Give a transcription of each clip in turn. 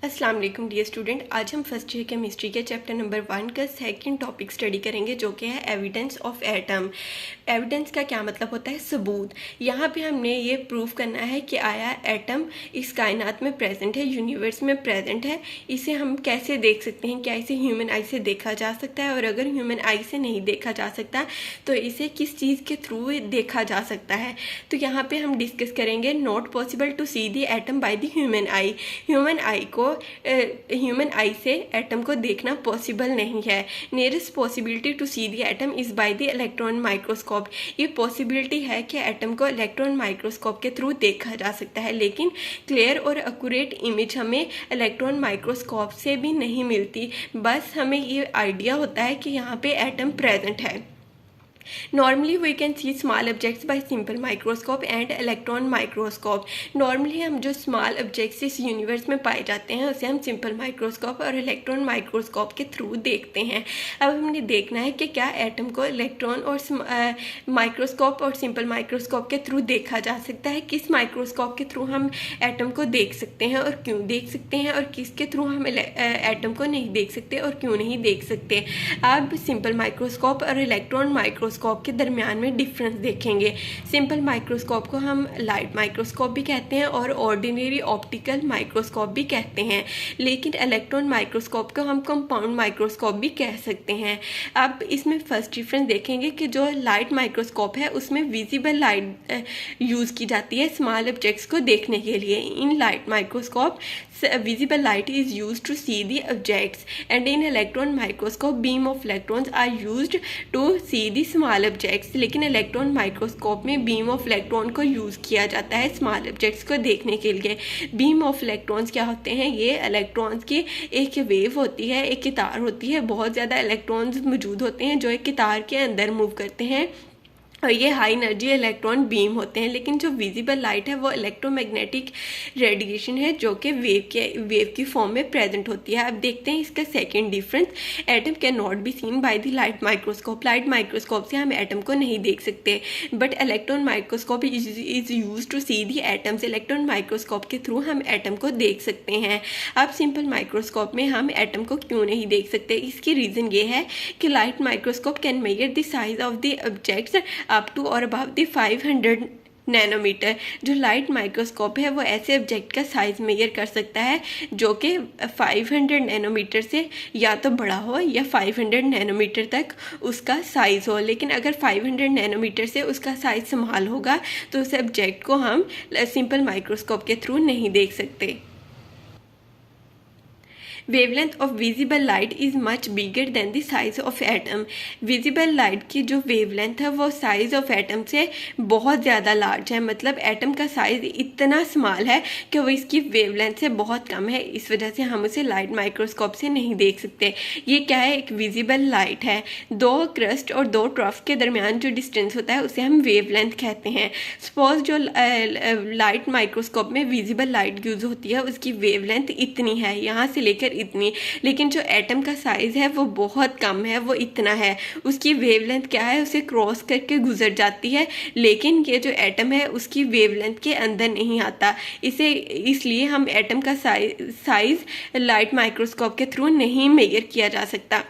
अस्सलाम वालेकुम dear student. आज हम फर्स्ट ईयर केमिस्ट्री के चैप्टर नंबर 1 का सेकंड टॉपिक स्टडी करेंगे, जो कि है एविडेंस ऑफ एटम। एविडेंस का क्या मतलब होता है? सबूत। यहाँ पे हमने ये प्रूव करना है कि आया एटम इस कायनात में प्रेजेंट है, यूनिवर्स में प्रेजेंट है। इसे हम कैसे देख सकते हैं? क्या इसे ह्यूमन आई से देखा जा सकता है? और अगर ह्यूमन आई से नहीं देखा जा सकता तो इसे किस चीज़ के थ्रू देखा जा सकता है? तो यहाँ पे हम डिस्कस करेंगे not possible to see the atom by the human eye. Human eye को ह्यूमन आई से एटम को देखना पॉसिबल नहीं है। Nearest possibility to see the atom is by the electron microscope. ये पॉसिबिलिटी है कि एटम को इलेक्ट्रॉन माइक्रोस्कोप के थ्रू देखा जा सकता है, लेकिन क्लियर और एक्यूरेट इमेज हमें इलेक्ट्रॉन माइक्रोस्कोप से भी नहीं मिलती। बस हमें ये आइडिया होता है कि यहाँ पे एटम प्रेजेंट है। Normally we can see small objects by simple microscope and electron microscope। Normally हम जो small objects इस यूनिवर्स में पाए जाते हैं उसे हम सिंपल माइक्रोस्कोप और इलेक्ट्रॉन माइक्रोस्कोप के थ्रू देखते हैं। अब हमने देखना है कि क्या एटम को इलेक्ट्रॉन और माइक्रोस्कोप और सिंपल माइक्रोस्कोप के थ्रू देखा जा सकता है। किस माइक्रोस्कोप के थ्रू हम एटम को देख सकते हैं और क्यों देख सकते हैं, और किसके थ्रू हम एटम को नहीं देख सकते और क्यों नहीं देख सकते। अब सिंपल माइक्रोस्कोप और इलेक्ट्रॉन माइक्रोस्कोप के दरमियान में डिफरेंस देखेंगे। सिंपल माइक्रोस्कोप को हम लाइट माइक्रोस्कोप भी कहते हैं और ऑर्डिनरी ऑप्टिकल माइक्रोस्कोप भी कहते हैं, लेकिन इलेक्ट्रॉन माइक्रोस्कोप को हम कंपाउंड माइक्रोस्कोप भी कह सकते हैं। अब इसमें फर्स्ट डिफरेंस देखेंगे कि जो लाइट माइक्रोस्कोप है उसमें विजिबल लाइट यूज़ की जाती है स्मॉल ऑब्जेक्ट्स को देखने के लिए। In light microscope visible light is used to see the objects, and in electron microscope beam of electrons are used to see the small objects। लेकिन इलेक्ट्रॉन माइक्रोस्कोप में beam of electron को use किया जाता है small objects को देखने के लिए। बीम ऑफ इलेक्ट्रॉन्स क्या होते हैं? ये इलेक्ट्रॉन्स की एक वेव होती है, एक कितार होती है। बहुत ज़्यादा इलेक्ट्रॉन्स मौजूद होते हैं जो एक कितार के अंदर मूव करते हैं, और ये हाई एनर्जी इलेक्ट्रॉन बीम होते हैं। लेकिन जो विजिबल लाइट है वो इलेक्ट्रोमैग्नेटिक रेडिएशन है जो कि वेव की फॉर्म में प्रेजेंट होती है। अब देखते हैं इसका second difference. Atom can not be seen by the light microscope. Light microscope से हम एटम को नहीं देख सकते, but electron microscope is use to see the atoms. Electron microscope के थ्रू हम एटम को देख सकते हैं। अब सिंपल माइक्रोस्कोप में हम एटम को क्यों नहीं देख सकते? इसकी रीज़न ये है कि light microscope can measure the size of the objects up to और अबव द 500 नैनोमीटर। जो लाइट माइक्रोस्कोप है वो ऐसे ऑब्जेक्ट का साइज़ मेजर कर सकता है जो कि 500 नैनोमीटर से या तो बड़ा हो या 500 नैनोमीटर तक उसका साइज़ हो। लेकिन अगर 500 नैनोमीटर से उसका साइज़ स्मॉल होगा तो उस ऑब्जेक्ट को हम सिंपल माइक्रोस्कोप के थ्रू नहीं देख सकते। Wavelength of visible light is much bigger than the size of atom. Visible light की जो वेवलेंथ है वो साइज ऑफ एटम से बहुत ज़्यादा लार्ज है। मतलब एटम का साइज़ इतना स्मॉल है कि वो इसकी वेवलेंथ से बहुत कम है। इस वजह से हम उसे लाइट माइक्रोस्कोप से नहीं देख सकते। ये क्या है? एक विजिबल लाइट है। दो क्रस्ट और दो ट्रफ के दरमियान जो डिस्टेंस होता है उसे हम वेवलेंथ कहते हैं। सपोज जो लाइट माइक्रोस्कोप में विजिबल लाइट यूज़ होती है उसकी वेवलेंथ इतनी है, यहाँ से लेकर इतनी, लेकिन जो एटम का साइज़ है वो बहुत कम है, वो इतना है। उसकी वेवलेंथ क्या है? उसे क्रॉस करके गुजर जाती है, लेकिन ये जो एटम है उसकी वेवलेंथ के अंदर नहीं आता। इसलिए हम एटम का साइज़ लाइट माइक्रोस्कोप के थ्रू नहीं मेजर किया जा सकता।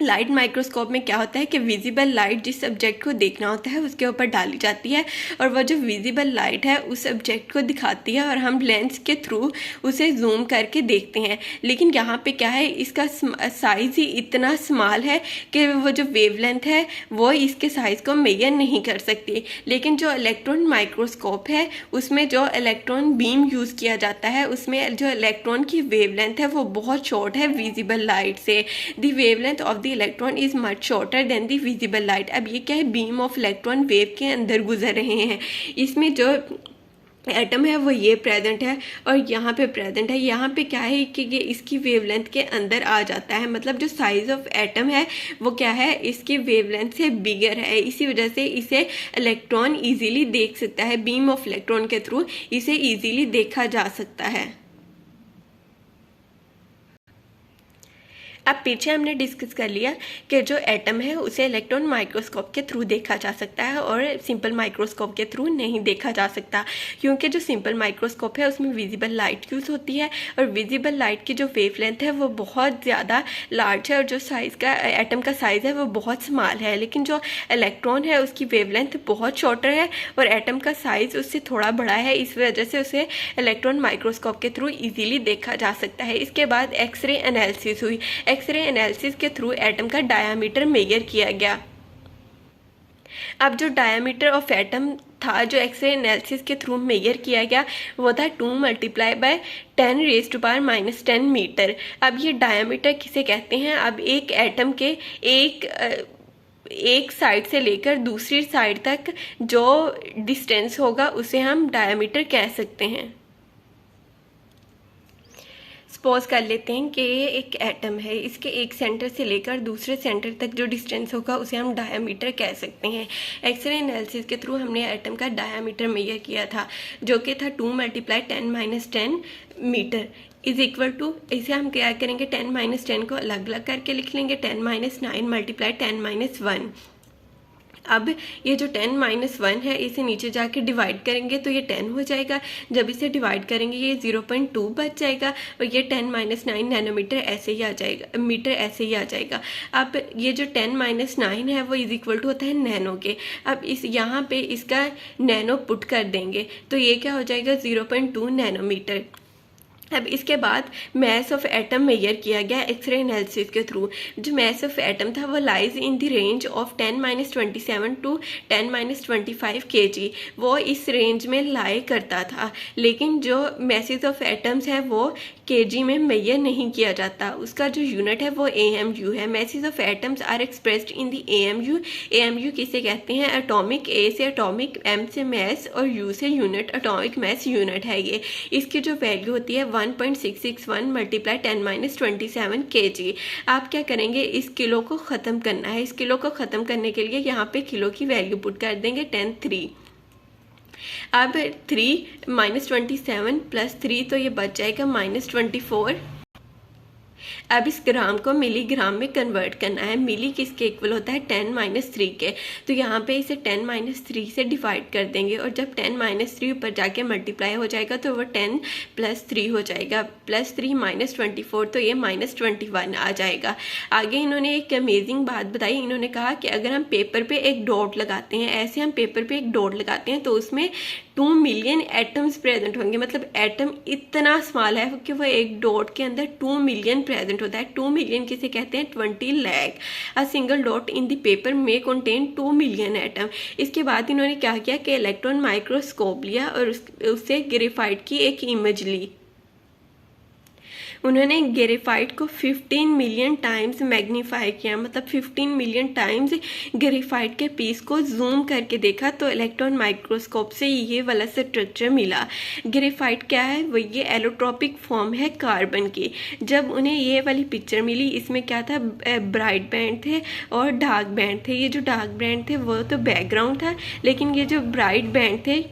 लाइट माइक्रोस्कोप में क्या होता है कि विजिबल लाइट जिस ऑब्जेक्ट को देखना होता है उसके ऊपर डाली जाती है, और वह जो विजिबल लाइट है उस ऑब्जेक्ट को दिखाती है और हम लेंस के थ्रू उसे जूम करके देखते हैं। लेकिन यहाँ पे क्या है? इसका साइज़ ही इतना स्मॉल है कि वो जो वेवलेंथ है वो इसके साइज़ को मेजर नहीं कर सकती। लेकिन जो इलेक्ट्रॉन माइक्रोस्कोप है उसमें जो इलेक्ट्रॉन बीम यूज़ किया जाता है उसमें जो इलेक्ट्रॉन की वेवलेंथ है वो बहुत शॉर्ट है विजिबल लाइट से। The wavelength of the electron is much shorter than the visible light. अब ये क्या है? बीम ऑफ इलेक्ट्रॉन वेव के अंदर गुजर रहे हैं। इसमें जो एटम है वो ये प्रेजेंट है और यहाँ पे प्रेजेंट है। यहाँ पे क्या है कि ये इसकी वेवलेंथ के अंदर आ जाता है। मतलब जो साइज़ ऑफ एटम है वो क्या है? इसकी वेवलेंथ से बिगर है। इसी वजह से इसे इलेक्ट्रॉन इजीली देख सकता है। बीम ऑफ इलेक्ट्रॉन के थ्रू इसे इजीली देखा जा सकता है। अब पीछे हमने डिस्कस कर लिया कि जो एटम है उसे इलेक्ट्रॉन माइक्रोस्कोप के थ्रू देखा जा सकता है और सिंपल माइक्रोस्कोप के थ्रू नहीं देखा जा सकता, क्योंकि जो सिंपल माइक्रोस्कोप है उसमें विजिबल लाइट यूज़ होती है और विजिबल लाइट की जो वेवलेंथ है वो बहुत ज़्यादा लार्ज है और जो साइज़ का एटम का साइज़ है वो बहुत स्मॉल है। लेकिन जो इलेक्ट्रॉन है उसकी वेवलेंथ बहुत शॉर्टर है और एटम का साइज़ उससे थोड़ा बड़ा है, इस वजह से उसे इलेक्ट्रॉन माइक्रोस्कोप के थ्रू ईजीली देखा जा सकता है। इसके बाद एक्सरे एनालिसिस हुई। एक्सरे एनालिसिस के थ्रू एटम का डायामीटर मेजर किया गया। अब जो डायामीटर ऑफ एटम था जो एक्सरे एनालिसिस के थ्रू मेजर किया गया वो था 2 × 10⁻⁻10 मीटर। अब ये डायामीटर किसे कहते हैं? अब एक एटम के एक साइड से लेकर दूसरी साइड तक जो डिस्टेंस होगा उसे हम डायामीटर कह सकते हैं। सपोज कर लेते हैं कि ये एक एटम है, इसके एक सेंटर से लेकर दूसरे सेंटर तक जो डिस्टेंस होगा उसे हम डायामीटर कह सकते हैं। एक्सरे एनालिसिस के थ्रू हमने एटम का डायामीटर मेजर किया था जो कि था 2 × 10⁻10 मीटर इज इक्वल टू, इसे हम क्या करेंगे 10⁻10 को अलग अलग करके लिख लेंगे 10⁻9 × 10⁻1। अब ये जो 10⁻1 है इसे नीचे जाके डिवाइड करेंगे तो ये 10 हो जाएगा। जब इसे डिवाइड करेंगे ये 0.2 बच जाएगा और ये 10⁻9 नैनोमीटर ऐसे ही आ जाएगा, मीटर ऐसे ही आ जाएगा। अब ये जो 10⁻9 है वो इज इक्वल टू होता है नैनो के। अब इस यहाँ पे इसका नैनो पुट कर देंगे तो ये क्या हो जाएगा 0.2 नैनोमीटर। अब इसके बाद मैस ऑफ एटम मेजर किया गया एक्सरे एनालिसिस के थ्रू। जो मैस ऑफ एटम था वो lies in the range of 10⁻27 to 10⁻25 kg, वो इस रेंज में लाई करता था। लेकिन जो मैसेज ऑफ एटम्स है वो kg में मेजर नहीं किया जाता, उसका जो यूनिट है वो AMU है। Masses of atoms are expressed in the AMU। AMU किसे कहते हैं? एटॉमिक, A से एटॉमिक, M से मैस और U से यूनिट, एटॉमिक मैस यूनिट है ये। इसकी जो वैल्यू होती है 1.661 × 10⁻27 kg। आप क्या करेंगे, इस किलो को ख़त्म करना है। इस किलो को ख़त्म करने के लिए यहाँ पे किलो की वैल्यू पुट कर देंगे 10⁻3। अब 3 - 27 + 3 तो ये बच जाएगा -24। अब इस ग्राम को मिलीग्राम में कन्वर्ट करना है। मिली किसके इक्वल होता है 10⁻3 के, तो यहाँ पे इसे 10⁻3 से डिवाइड कर देंगे और जब 10⁻3 ऊपर जाके मल्टीप्लाई हो जाएगा तो वो 10 + 3 हो जाएगा, +3 - 24 तो ये -21 आ जाएगा। आगे इन्होंने एक अमेजिंग बात बताई। इन्होंने कहा कि अगर हम पेपर पे एक डॉट लगाते हैं, ऐसे हम पेपर पे एक डॉट लगाते हैं तो उसमें 2 मिलियन एटम्स प्रेजेंट होंगे। मतलब एटम इतना स्मॉल है कि वो एक डॉट के अंदर 2 मिलियन प्रेजेंट होता है। 2 मिलियन किसे कहते हैं? 20 lakh. A single dot in the paper में कंटेन 2 मिलियन एटम। इसके बाद इन्होंने क्या किया कि इलेक्ट्रॉन माइक्रोस्कोप लिया और उससे ग्रेफाइट की एक इमेज ली। उन्होंने ग्रेफाइट को 15 मिलियन टाइम्स मैग्नीफाई किया, मतलब 15 मिलियन टाइम्स ग्रेफाइट के पीस को जूम करके देखा तो इलेक्ट्रॉन माइक्रोस्कोप से ये वाला स्ट्रक्चर मिला। ग्रेफाइट क्या है? वो ये एलोट्रोपिक फॉर्म है कार्बन की। जब उन्हें ये वाली पिक्चर मिली, इसमें क्या था, ब्राइट बैंड थे और डार्क बैंड थे। ये जो डार्क बैंड थे वो तो बैकग्राउंड था, लेकिन ये जो ब्राइट बैंड थे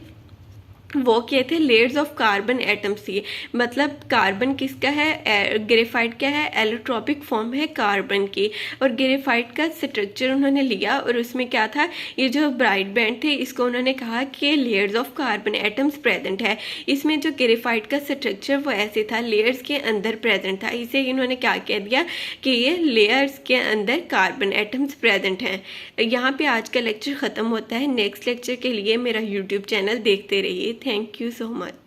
वो क्या थे? लेयर्स ऑफ कार्बन एटम्स थी। मतलब कार्बन किसका है? ग्रेफाइट क्या है? एलोट्रोपिक फॉर्म है कार्बन की। और ग्रेफाइट का स्ट्रक्चर उन्होंने लिया और उसमें क्या था, ये जो ब्राइट बैंड थे इसको उन्होंने कहा कि layers of carbon atoms present है। इसमें जो ग्रेफाइट का स्ट्रक्चर वो ऐसे था, लेयर्स के अंदर प्रेजेंट था। इसे इन्होंने क्या कह दिया कि ये लेयर्स के अंदर कार्बन एटम्स प्रेजेंट हैं। यहाँ पे आज का लेक्चर ख़त्म होता है। नेक्स्ट लेक्चर के लिए मेरा यूट्यूब चैनल देखते रहिए। Thank you so much.